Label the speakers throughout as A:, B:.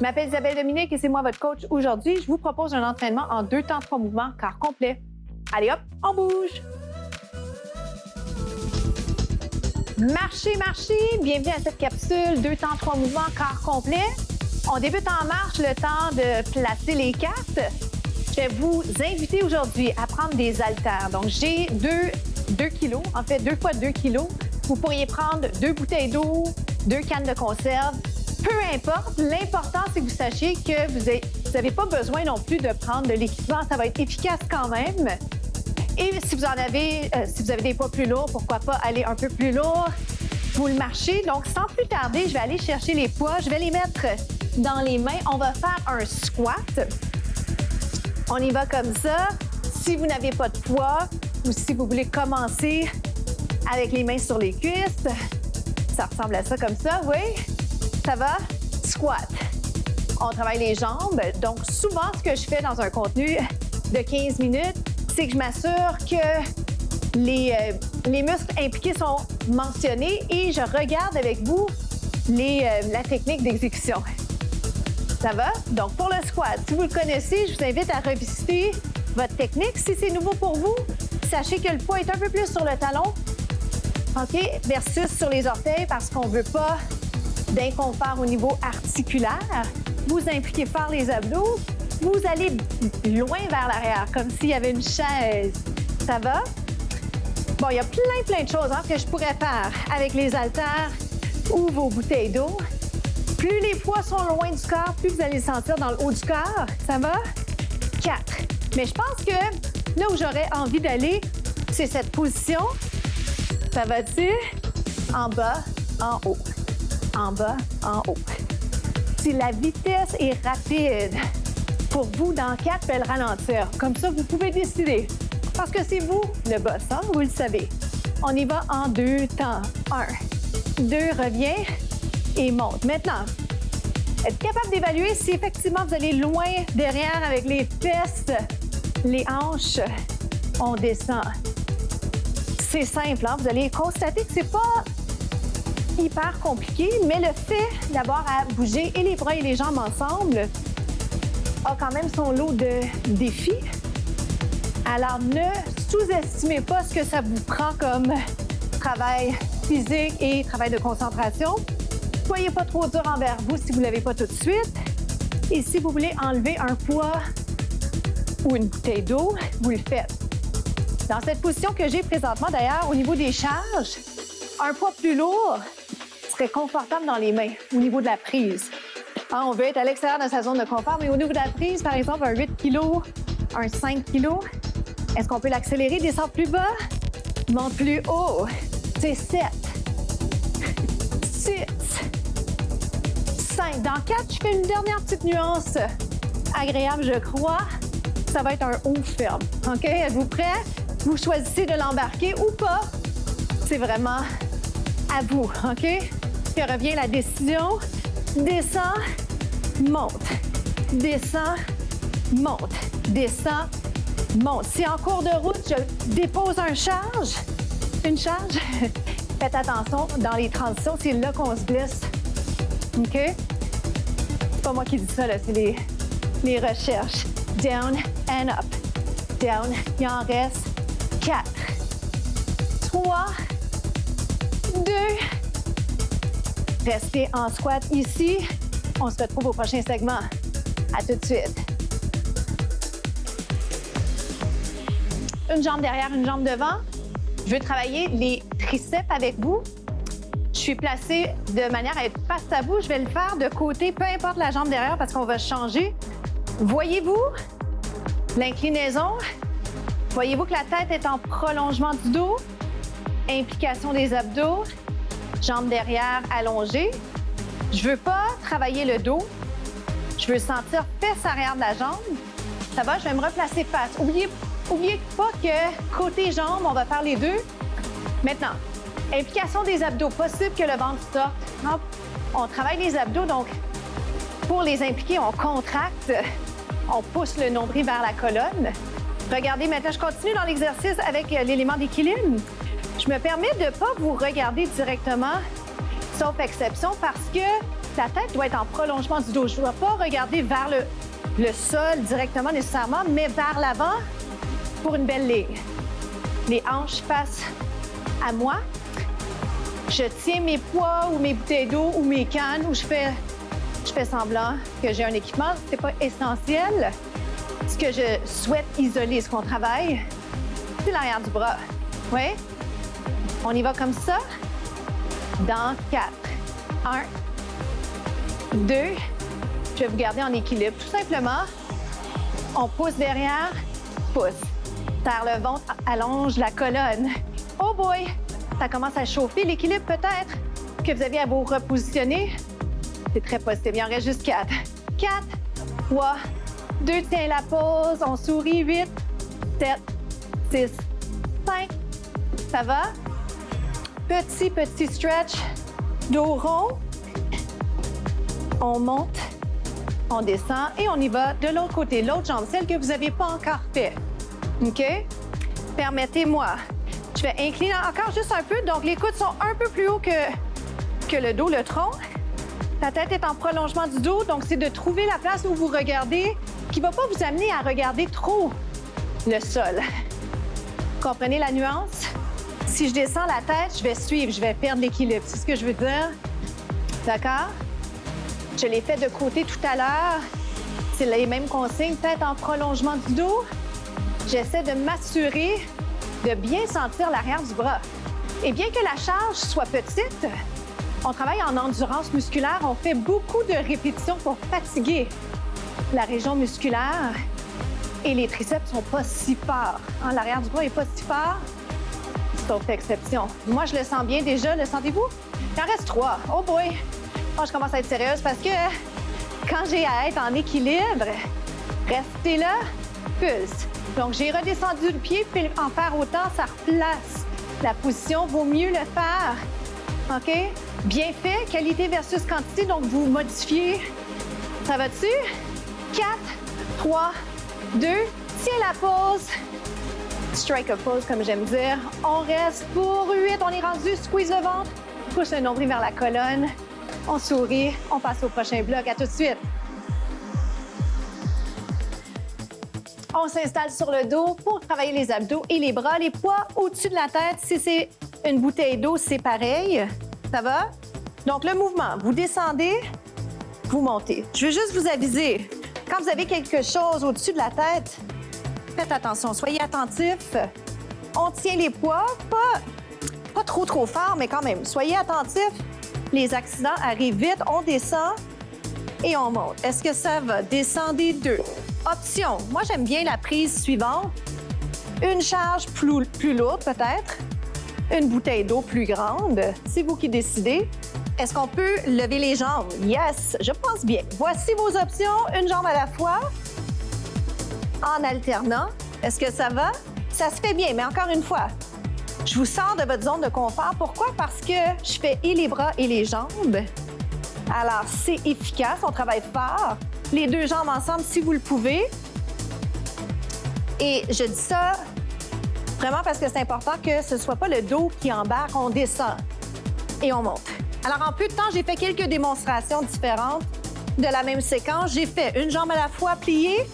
A: Je m'appelle Isabelle Dominique et c'est moi votre coach. Aujourd'hui, je vous propose un entraînement en 2 temps 3 mouvements, corps complet. Allez hop, on bouge! Marchez, marchez! Bienvenue à cette capsule 2 temps 3 mouvements, corps complet. On débute en marche, le temps de placer les cartes. Je vais vous inviter aujourd'hui à prendre des haltères. Donc, j'ai 2 kilos, en fait 2 fois 2 kilos. Vous pourriez prendre 2 bouteilles d'eau, 2 cannes de conserve. Peu importe, l'important, c'est que vous sachiez que vous n'avez pas besoin non plus de prendre de l'équipement. Ça va être efficace quand même. Et si vous avez des poids plus lourds, pourquoi pas aller un peu plus lourd? Vous le marchez. Donc, sans plus tarder, je vais aller chercher les poids. Je vais les mettre dans les mains. On va faire un squat. On y va comme ça. Si vous n'avez pas de poids ou si vous voulez commencer avec les mains sur les cuisses, ça ressemble à ça comme ça, oui? Ça va? Squat. On travaille les jambes. Donc, souvent, ce que je fais dans un contenu de 15 minutes, c'est que je m'assure que les muscles impliqués sont mentionnés et je regarde avec vous la technique d'exécution. Ça va? Donc, pour le squat, si vous le connaissez, je vous invite à revisiter votre technique. Si c'est nouveau pour vous, sachez que le poids est un peu plus sur le talon, OK, versus sur les orteils parce qu'on ne veut pas d'inconfort au niveau articulaire. Vous impliquez fort les abdos. Vous allez loin vers l'arrière, comme s'il y avait une chaise. Ça va? Bon, il y a plein de choses que je pourrais faire avec les haltères ou vos bouteilles d'eau. Plus les poids sont loin du corps, plus vous allez le sentir dans le haut du corps. Ça va? 4. Mais je pense que là où j'aurais envie d'aller, c'est cette position. Ça va-tu? En bas, en haut. En bas, en haut. Si la vitesse est rapide, pour vous, dans 4, je vais le ralentir. Comme ça, vous pouvez décider. Parce que c'est vous le boss, hein? Vous le savez. On y va en 2 temps. 1, 2, reviens et monte. Maintenant, êtes capable d'évaluer si effectivement vous allez loin derrière avec les fesses, les hanches. On descend. C'est simple, hein? Vous allez constater que c'est pas hyper compliqué, mais le fait d'avoir à bouger et les bras et les jambes ensemble a quand même son lot de défis. Alors, ne sous-estimez pas ce que ça vous prend comme travail physique et travail de concentration. Soyez pas trop dur envers vous si vous ne l'avez pas tout de suite. Et si vous voulez enlever un poids ou une bouteille d'eau, vous le faites. Dans cette position que j'ai présentement, d'ailleurs, au niveau des charges, un poids plus lourd serait confortable dans les mains, au niveau de la prise. Hein, on veut être à l'extérieur de sa zone de confort, mais au niveau de la prise, par exemple, un 8 kg, un 5 kg, est-ce qu'on peut l'accélérer, descendre plus bas, monte plus haut? C'est 7, 6, 5. Dans 4, je fais une dernière petite nuance agréable, je crois. Ça va être un haut ferme. OK? Êtes-vous prêts? Vous choisissez de l'embarquer ou pas. C'est vraiment à vous. OK? Puis revient la décision. Descends, monte. Descends, monte. Descends, monte. Si en cours de route, je dépose une charge, faites attention dans les transitions. C'est là qu'on se blesse. OK? C'est pas moi qui dis ça, là. C'est les recherches. Down and up. Down. Il en reste 4, 3, 2. Restez en squat ici. On se retrouve au prochain segment. À tout de suite. Une jambe derrière, une jambe devant. Je veux travailler les triceps avec vous. Je suis placée de manière à être face à vous. Je vais le faire de côté, peu importe la jambe derrière, parce qu'on va changer. Voyez-vous l'inclinaison? Voyez-vous que la tête est en prolongement du dos? Implication des abdos. Jambes derrière allongées. Je veux pas travailler le dos. Je veux sentir fesse arrière de la jambe. Ça va? Je vais me replacer face. Oubliez pas que côté jambes, on va faire les deux. Maintenant, implication des abdos. Possible que le ventre sorte. Hop. On travaille les abdos, donc pour les impliquer, on contracte. On pousse le nombril vers la colonne. Regardez, maintenant, je continue dans l'exercice avec l'élément d'équilibre. Je me permets de ne pas vous regarder directement, sauf exception, parce que Ta tête doit être en prolongement du dos. Je ne dois pas regarder vers le sol directement nécessairement, mais vers l'avant pour une belle ligne. Les hanches face à moi. Je tiens mes poids ou mes bouteilles d'eau ou mes cannes ou je fais semblant que j'ai un équipement. Ce n'est pas essentiel. Ce que je souhaite isoler, ce qu'on travaille, c'est l'arrière du bras. Oui? On y va comme ça. Dans 4. 1, 2. Je vais vous garder en équilibre. Tout simplement, on pousse derrière, pousse. Serre le ventre, allonge la colonne. Oh boy! Ça commence à chauffer. L'équilibre peut-être que vous avez à vous repositionner. C'est très possible. Il en reste juste 4. 4, 3, 2, tiens la pause. On sourit. 8, 7, 6, 5. Ça va? Petit stretch. Dos rond. On monte. On descend et on y va de l'autre côté. L'autre jambe, celle que vous n'avez pas encore fait. OK? Permettez-moi. Je vais incliner encore juste un peu. Donc, les coudes sont un peu plus hauts que le dos, le tronc. La tête est en prolongement du dos. Donc, c'est de trouver la place où vous regardez qui ne va pas vous amener à regarder trop le sol. Comprenez la nuance? Si je descends la tête, je vais suivre, je vais perdre l'équilibre. C'est ce que je veux dire? D'accord? Je l'ai fait de côté tout à l'heure. C'est les mêmes consignes, tête en prolongement du dos. J'essaie de m'assurer de bien sentir l'arrière du bras. Et bien que la charge soit petite, on travaille en endurance musculaire. On fait beaucoup de répétitions pour fatiguer la région musculaire. Et les triceps ne sont pas si forts. Hein, l'arrière du bras n'est pas si fort, sauf exception. Moi, je le sens bien déjà. Le sentez-vous? Il en reste 3. Oh boy! Oh, je commence à être sérieuse parce que quand j'ai à être en équilibre, restez là, pulse. Donc, j'ai redescendu le pied, puis en faire autant, ça replace la position. Vaut mieux le faire. OK? Bien fait, qualité versus quantité. Donc, vous modifiez. Ça va dessus? 4, 3, 2, tiens la pause. Strike a pose, comme j'aime dire. On reste pour 8. On est rendu, squeeze le ventre. Pousse le nombril vers la colonne. On sourit. On passe au prochain bloc. À tout de suite. On s'installe sur le dos pour travailler les abdos et les bras. Les poids au-dessus de la tête. Si c'est une bouteille d'eau, c'est pareil. Ça va? Donc, le mouvement, vous descendez, vous montez. Je veux juste vous aviser, quand vous avez quelque chose au-dessus de la tête, faites attention, soyez attentifs. On tient les poids, pas trop fort, mais quand même, soyez attentifs. Les accidents arrivent vite, on descend et on monte. Est-ce que ça va? Descendez 2. Option, moi j'aime bien la prise suivante. Une charge plus lourde peut-être, une bouteille d'eau plus grande. C'est vous qui décidez. Est-ce qu'on peut lever les jambes? Yes, je pense bien. Voici vos options, une jambe à la fois, en alternant. Est-ce que ça va? Ça se fait bien, mais encore une fois, je vous sors de votre zone de confort. Pourquoi? Parce que je fais et les bras et les jambes. Alors, c'est efficace, on travaille fort. Les 2 jambes ensemble, si vous le pouvez. Et je dis ça vraiment parce que c'est important que ce ne soit pas le dos qui embarque, on descend et on monte. Alors, en peu de temps, j'ai fait quelques démonstrations différentes de la même séquence. J'ai fait une jambe à la fois pliée.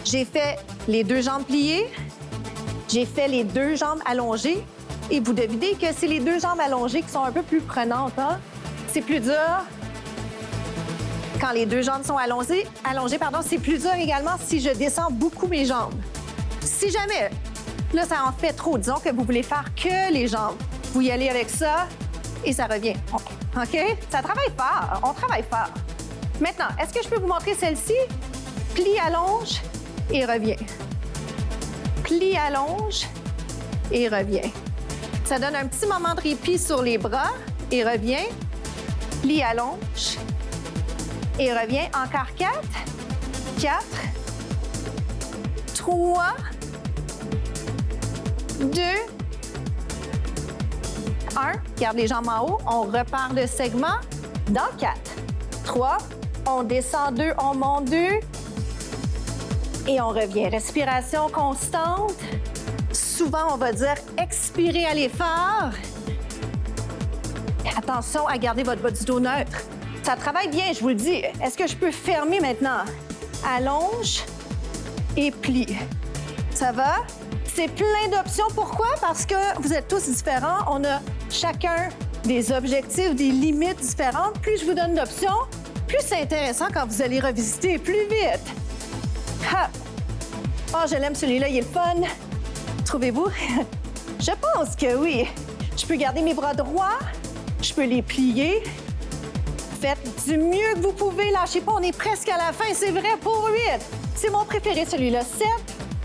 A: J'ai fait les 2 jambes pliées. J'ai fait les 2 jambes allongées. Et vous devinez que c'est les 2 jambes allongées qui sont un peu plus prenantes. Hein? C'est plus dur. Quand les 2 jambes sont allongées, c'est plus dur également si je descends beaucoup mes jambes. Si jamais, là, ça en fait trop, disons que vous voulez faire que les jambes, vous y allez avec ça et ça revient. OK? Ça travaille fort. On travaille fort. Maintenant, est-ce que je peux vous montrer celle-ci? Plie, allonge et revient. Plie, allonge et revient. Ça donne un petit moment de répit sur les bras et revient. Plie, allonge et revient. Encore 4, 4, 3, 2, 1. Garde les jambes en haut. On repart le segment dans 4, 3. On descend 2, on monte 2. Et on revient. Respiration constante. Souvent, on va dire expirez à l'effort. Attention à garder votre bas du dos neutre.
B: Ça travaille bien, je vous le dis. Est-ce que je peux fermer maintenant? Allonge et plie. Ça va? C'est plein d'options. Pourquoi? Parce que vous êtes tous différents. On a chacun des objectifs, des limites différentes. Plus je vous donne d'options, plus c'est intéressant quand vous allez revisiter plus vite. Ha! Oh, je l'aime celui-là, il est le fun. Trouvez-vous? Je pense que oui. Je peux garder mes bras droits, je peux les plier. Faites du mieux que vous pouvez. Lâchez pas, on est presque à la fin. C'est vrai pour 8. C'est mon préféré, celui-là. 7.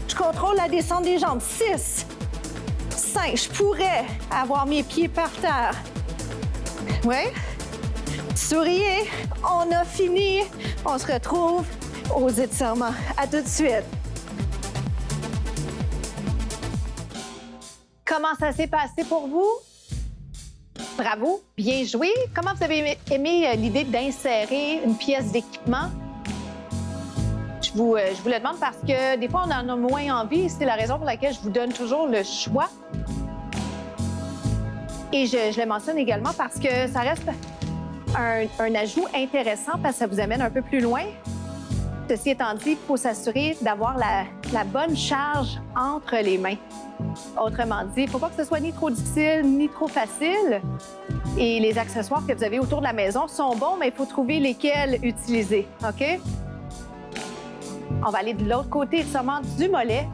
B: Je contrôle la descente des jambes. 6. 5. Je pourrais avoir mes pieds par terre. Oui. Souriez. On a fini. On se retrouve aux étirements. À tout de suite.
A: Comment ça s'est passé pour vous? Bravo, bien joué. Comment vous avez aimé l'idée d'insérer une pièce d'équipement? Je vous le demande parce que des fois, on en a moins envie. C'est la raison pour laquelle je vous donne toujours le choix. Et je le mentionne également parce que ça reste un ajout intéressant parce que ça vous amène un peu plus loin. Ceci étant dit, il faut s'assurer d'avoir la bonne charge entre les mains. Autrement dit, il ne faut pas que ce soit ni trop difficile ni trop facile. Et les accessoires que vous avez autour de la maison sont bons, mais il faut trouver lesquels utiliser. OK? On va aller de l'autre côté, seulement du mollet.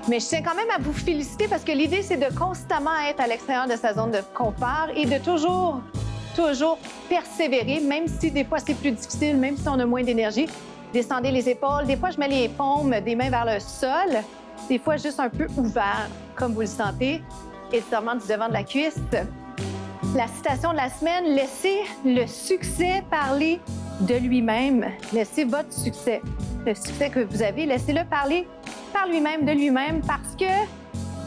A: Mais je tiens quand même à vous féliciter parce que l'idée, c'est de constamment être à l'extérieur de sa zone de confort et de toujours persévérer, même si des fois c'est plus difficile, même si on a moins d'énergie. Descendez les épaules. Des fois, je mets les paumes des mains vers le sol. Des fois, juste un peu ouvert, comme vous le sentez. Étirement du devant de la cuisse. La citation de la semaine, laissez le succès parler de lui-même. Laissez votre succès, le succès que vous avez, laissez-le parler par lui-même, de lui-même, parce que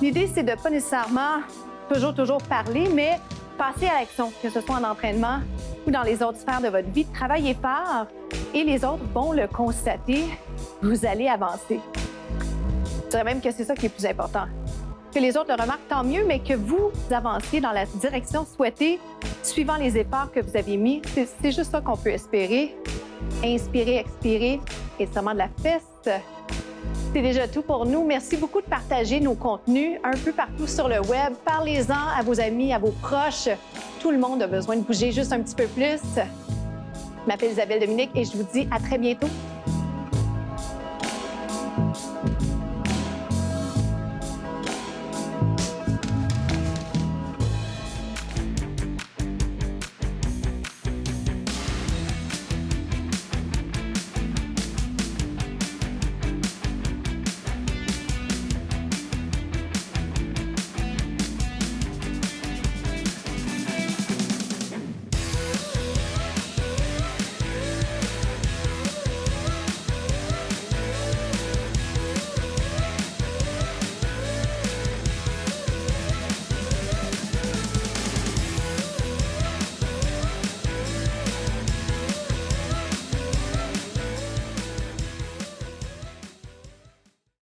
A: l'idée, c'est de pas nécessairement toujours parler, mais passer à l'action, que ce soit en entraînement ou dans les autres sphères de votre vie. Travaillez fort et les autres vont le constater. Vous allez avancer. Je dirais même que c'est ça qui est le plus important. Que les autres le remarquent, tant mieux, mais que vous avanciez dans la direction souhaitée, suivant les efforts que vous avez mis. C'est juste ça qu'on peut espérer. Inspirer, expirer, étirement de la fesse. C'est déjà tout pour nous. Merci beaucoup de partager nos contenus un peu partout sur le web. Parlez-en à vos amis, à vos proches. Tout le monde a besoin de bouger juste un petit peu plus. Je m'appelle Isabelle Dominique et je vous dis à très bientôt.